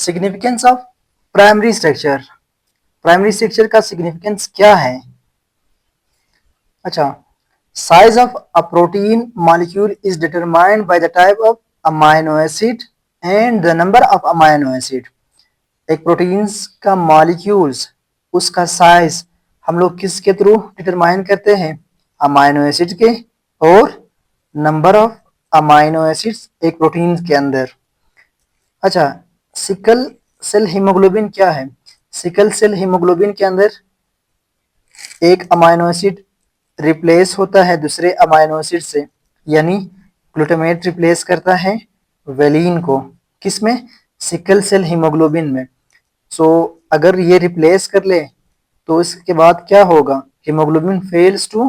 Significance of primary structure. Primary structure का significance क्या है? अच्छा, size of a protein molecule is determined by the type of amino acid and the number of amino acid. एक proteins का molecules, उसका size हम लोग किसके थ्रू डिटरमाइन करते हैं? अमाइनो एसिड के और नंबर ऑफ अमाइनो एसिड्स एक प्रोटीन के अंदर। अच्छा, सिकल सेल हीमोग्लोबिन क्या है? सिकल सेल हीमोग्लोबिन के अंदर एक अमाइनो एसिड रिप्लेस होता है दूसरे अमाइनो एसिड से, यानी ग्लूटामेट रिप्लेस करता है वेलिन को। किसमें? सिकल सेल हीमोग्लोबिन में। सो अगर ये रिप्लेस कर ले तो इसके बाद क्या होगा? Haemoglobin fails to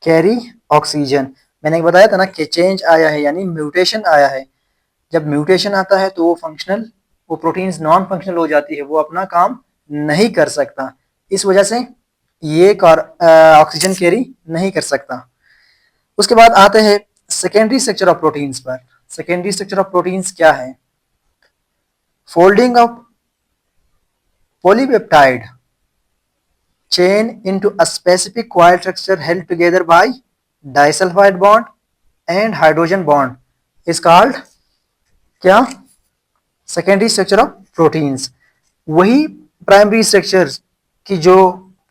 carry oxygen. मैंने बताया था ना कि चेंज आया है, यानी म्यूटेशन आया है। जब म्यूटेशन आता है तो वो प्रोटीन्स नॉन फंक्शनल हो जाती है, वो अपना काम नहीं कर सकता। इस वजह से ये ऑक्सीजन कैरी नहीं कर सकता। उसके बाद आते हैं सेकेंडरी स्ट्रक्चर ऑफ प्रोटीन्स पर। सेकेंडरी स्ट्रक्चर ऑफ प्रोटीन्स क्या है? Folding of polypeptide chain into a specific coil structure held together by disulfide bond and hydrogen bond is called क्या? Secondary structure of proteins. वही primary structure की जो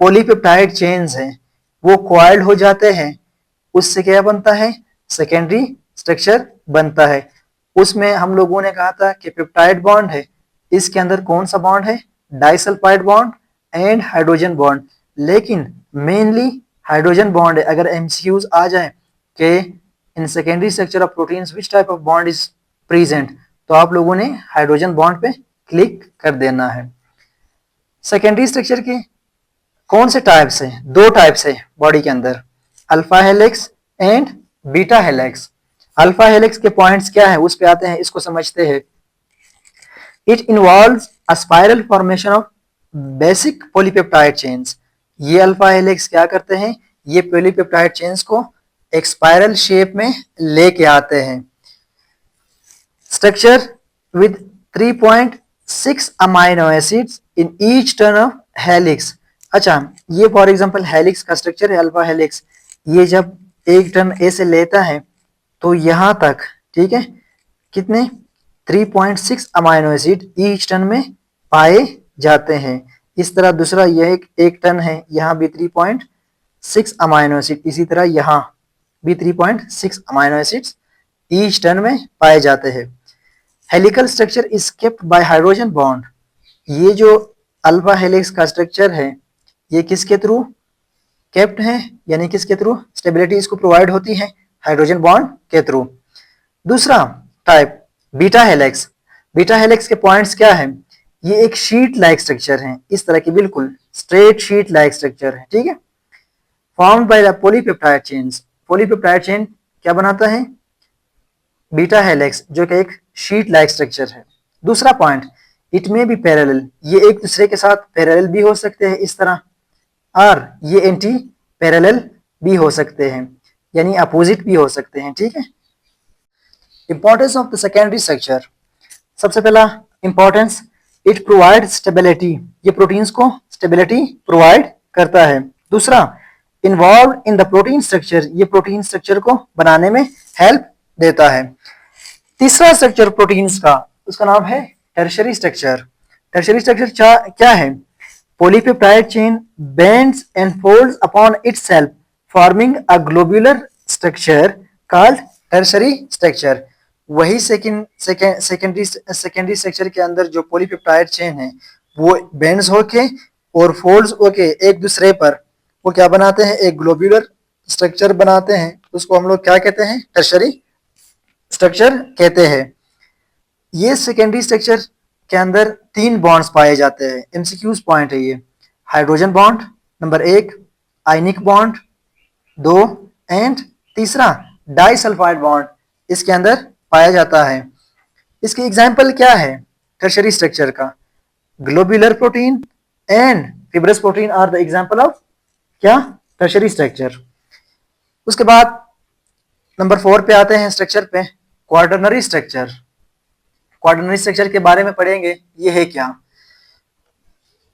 polypeptide chains हैं वो coiled हो जाते हैं, उससे क्या बनता है? सेकेंडरी स्ट्रक्चर बनता है। उसमें हम लोगों ने कहा था कि पेप्टाइड बॉन्ड है, इसके अंदर कौन सा बॉन्ड है? Disulphide bond and hydrogen bond. लेकिन मेनली हाइड्रोजन बॉन्ड है। अगर एमसीक्यूज आ जाए कि in secondary structure of proteins which type of bond is present, तो आप लोगों ने हाइड्रोजन बॉन्ड पे क्लिक कर देना है। सेकेंडरी स्ट्रक्चर के कौन से टाइप्स हैं? दो टाइप्स है बॉडी के अंदर, alpha helix and beta helix. Alpha helix के पॉइंट्स क्या है उस पे आते हैं, इसको समझते हैं। It involves a spiral formation of basic polypeptide chains. ये अल्फा हेलिक्स क्या करते हैं? ये पॉलीपेप्टाइड चेन्स को एक स्पाइरल शेप में लेके आते हैं। Structure with 3.6 amino acids in each turn off helix. अच्छा, ये फॉर एग्जांपल हेलिक्स का स्ट्रक्चर है, अल्फा हेलिक्स। ये जब एक टर्न ए से लेता है तो यहां तक, ठीक है, कितने? 3.6 अमाइनो एसिड ईच टर्न में पाए जाते हैं। इस तरह दूसरा यह एक टर्न है, यहाँ भी 3.6 अमाइनो एसिड, इसी तरह यहाँ भी 3.6 अमाइनो एसिड्स ईच टर्न में पाए जाते हैं। Helical structure is kept bye hydrogen bond. ये जो अल्फा हेलिक्स का स्ट्रक्चर है ये किसके थ्रू केप्ट है, यानी किसके थ्रू स्टेबिलिटी इसको प्रोवाइड होती है? हाइड्रोजन बॉन्ड के थ्रू। दूसरा type beta helix. Beta helix के पॉइंट्स क्या है? ये एक शीट लाइक स्ट्रक्चर है, इस तरह की बिल्कुल स्ट्रेट शीट लाइक स्ट्रक्चर है, ठीक है, formed by the polypeptide chains. Polypeptide chain क्या बनाता है? बीटा हेलिक्स, जो कि एक शीट लाइक स्ट्रक्चर है। दूसरा पॉइंट, इट में बी पैरेलल। ये एक दूसरे के साथ पैरेलल भी हो सकते हैं इस तरह, और ये एंटी पैरेलल भी हो सकते हैं, यानी अपोजिट भी हो सकते हैं, ठीक है। Importance of the secondary structure. सबसे पहला इंपॉर्टेंस, इट प्रोवाइड स्टेबिलिटी। ये प्रोटीन्स को स्टेबिलिटी प्रोवाइड करता है। दूसरा, involve in the protein structure. ये प्रोटीन स्ट्रक्चर को बनाने में हेल्प देता है। तीसरा स्ट्रक्चर प्रोटीन्स का, उसका नाम है टर्शरी स्ट्रक्चर। टर्शरी स्ट्रक्चर क्या है? Polypeptide chain bends and folds upon itself forming a globular structure called tertiary structure. वही सेकेंडरी स्ट्रक्चर के अंदर जो पॉलीपेप्टाइड चेन है वो बेंड्स होके और फोल्ड्स होके एक दूसरे पर वो क्या बनाते हैं? एक ग्लोबुलर स्ट्रक्चर बनाते हैं। उसको हम लोग क्या कहते हैं? टर्शरी स्ट्रक्चर कहते हैं। ये सेकेंडरी स्ट्रक्चर के अंदर 3 बॉन्ड्स पाए जाते हैं। एमसीक्यूज पॉइंट है ये। Hydrogen bond number 1, ionic bond 2 and तीसरा डाइसल्फाइड बॉन्ड इसके अंदर पाया जाता है। इसकी एग्जाम्पल क्या है टर्शरी स्ट्रक्चर का? Globular protein and fibrous protein are the example of क्या? Tertiary structure. उसके बाद नंबर 4 पे आते हैं स्ट्रक्चर पे, क्वार्टरनरी स्ट्रक्चर। क्वाटरनरी स्ट्रक्चर के बारे में पढ़ेंगे, ये है क्या?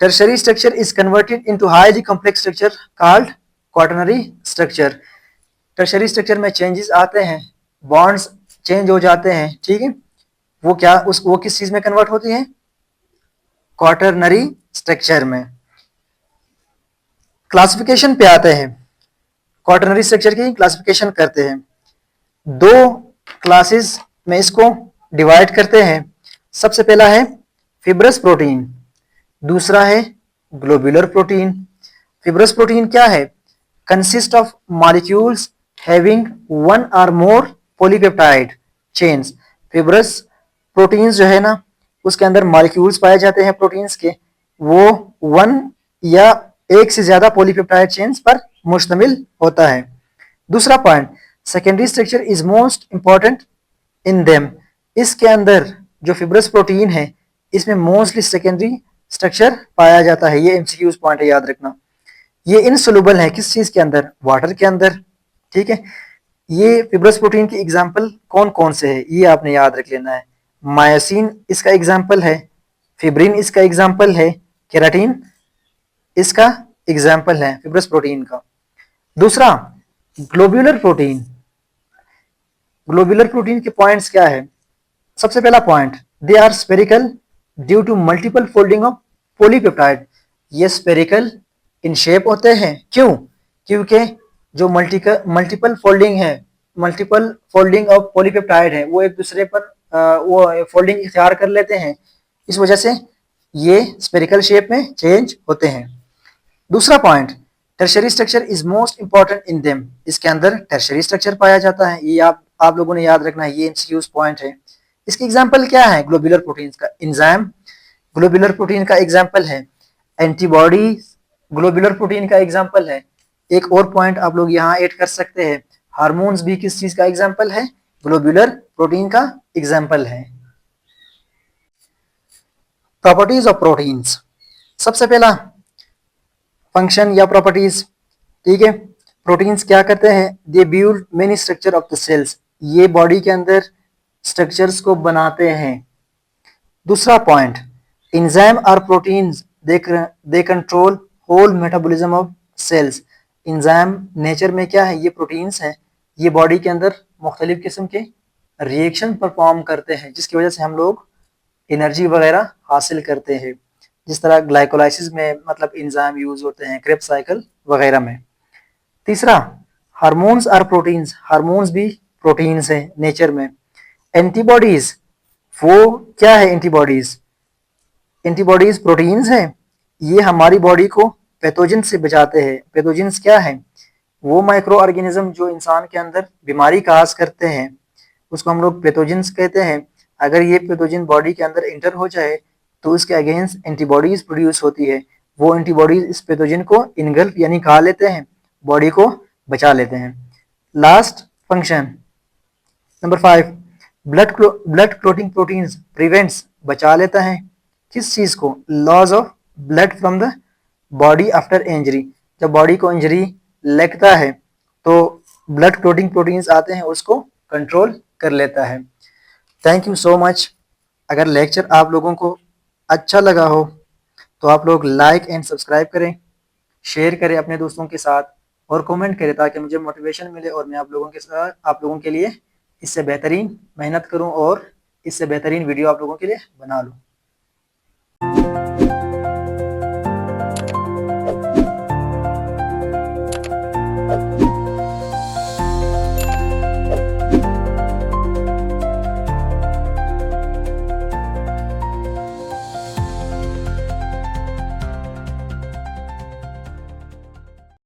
Tertiary structure is converted into highly complex structure called quaternary structure. Tertiary structure में चेंजेस आते हैं, बॉन्ड्स चेंज हो जाते हैं, ठीक है, वो किस चीज में कन्वर्ट होती है? क्वाटरनरी स्ट्रक्चर में। क्लासिफिकेशन पे आते हैं, क्वाटरनरी स्ट्रक्चर की क्लासिफिकेशन करते हैं। दो क्लासेस में इसको डिवाइड करते हैं। सबसे पहला है फिब्रस प्रोटीन, दूसरा है ग्लोब्यूलर प्रोटीन। फिब्रस प्रोटीन क्या है? Consist of molecules having one और मोर पॉलीपेप्टाइड चेन्स। फिब्रस प्रोटीन्स जो है ना, उसके अंदर मॉलिक्यूल्स पाए जाते हैं प्रोटीन्स के, वो वन या एक से ज्यादा पॉलीपेप्टाइड चेन्स पर मुश्तमिल होता है। दूसरा point, secondary structure is most important in them. इसके अंदर जो फिब्रस प्रोटीन है, इसमें मोस्टली सेकेंडरी स्ट्रक्चर पाया जाता है। ये एमसीक्यूज पॉइंट है, याद रखना। ये इनसोल्यूबल है किस चीज के अंदर? वाटर के अंदर, ठीक है। ये फिब्रस प्रोटीन की एग्जांपल कौन कौन से है, ये आपने याद रख लेना है। मायोसिन इसका एग्जांपल है, फिब्रिन इसका एग्जांपल है, केराटिन इसका एग्जांपल है फिब्रस प्रोटीन का। दूसरा, ग्लोब्यूलर प्रोटीन। ग्लोब्यूलर प्रोटीन के पॉइंट्स क्या है? सबसे पहला point, they are spherical due to multiple folding of polypeptide. ये स्फेरिकल इन शेप होते हैं, क्यों? क्योंकि जो मल्टीपल फोल्डिंग है, मल्टीपल फोल्डिंग ऑफ पॉलीपेप्टाइड है, वो एक दूसरे पर वो फोल्डिंग इख्तियार कर लेते हैं, इस वजह से ये स्फेरिकल शेप में चेंज होते हैं। दूसरा point, tertiary structure is most important in them. इसके अंदर टर्शरी स्ट्रक्चर पाया जाता है, ये आप लोगों ने याद रखना है, ये एमसीक्यूज पॉइंट है। इसकी एग्जांपल क्या है? ग्लोब्यूलर प्रोटीन का एंजाइम ग्लोब्यूलर प्रोटीन का एग्जांपल है, एंटीबॉडी ग्लोब्यूलर प्रोटीन का एग्जांपल है। एक और पॉइंट आप लोग यहाँ ऐड कर सकते हैं, हार्मोन्स भी किस चीज का एग्जांपल है? ग्लोब्यूलर प्रोटीन का एग्जांपल है। प्रॉपर्टीज ऑफ प्रोटीन्स, सबसे पहला फंक्शन या प्रॉपर्टीज, ठीक है। प्रोटीन्स क्या करते हैं? They build many structure of the cells. ये बॉडी के अंदर स्ट्रक्चर्स को बनाते हैं। दूसरा पॉइंट, एंजाइम और proteins they control whole metabolism of cells. Enzyme nature में क्या है? ये प्रोटीन्स हैं, ये बॉडी के अंदर मुख्तलिफ किस्म के रिएक्शन परफॉर्म करते हैं, जिसकी वजह से हम लोग एनर्जी वगैरह हासिल करते हैं। जिस तरह ग्लाइकोलाइसिस में मतलब एंजाइम यूज होते हैं, क्रेब्स साइकिल वगैरह में। तीसरा, हार्मोन्स और प्रोटीन्स। हार्मोन्स भी प्रोटीन्स हैं नेचर में। एंटीबॉडीज, वो क्या है? एंटीबॉडीज एंटीबॉडीज प्रोटीन्स हैं, ये हमारी बॉडी को पैथोजन से बचाते हैं। पैथोजेंस क्या है? वो माइक्रो ऑर्गेनिज्म जो इंसान के अंदर बीमारी काज करते हैं, उसको हम लोग पैथोजेंस कहते हैं। अगर ये पैथोजन बॉडी के अंदर इंटर हो जाए तो उसके अगेंस्ट एंटीबॉडीज प्रोड्यूस होती है। वो एंटीबॉडीज इस पैथोजन को इनगल्फ यानी खा लेते हैं, बॉडी को बचा लेते हैं। Last function number 5, blood clotting proteins prevents, बचा लेता है किस चीज को? Loss of blood from the body after injury. जब बॉडी को इंजरी लगता है तो ब्लड क्लोटिंग प्रोटीन्स आते हैं, उसको कंट्रोल कर लेता है। Thank you so much. अगर लेक्चर आप लोगों को अच्छा लगा हो तो आप लोग लाइक एंड सब्सक्राइब करें, शेयर करें अपने दोस्तों के साथ और कमेंट करें, ताकि मुझे मोटिवेशन मिले और मैं आप लोगों के लिए इससे बेहतरीन मेहनत करूं और इससे बेहतरीन वीडियो आप लोगों के लिए बना लूं।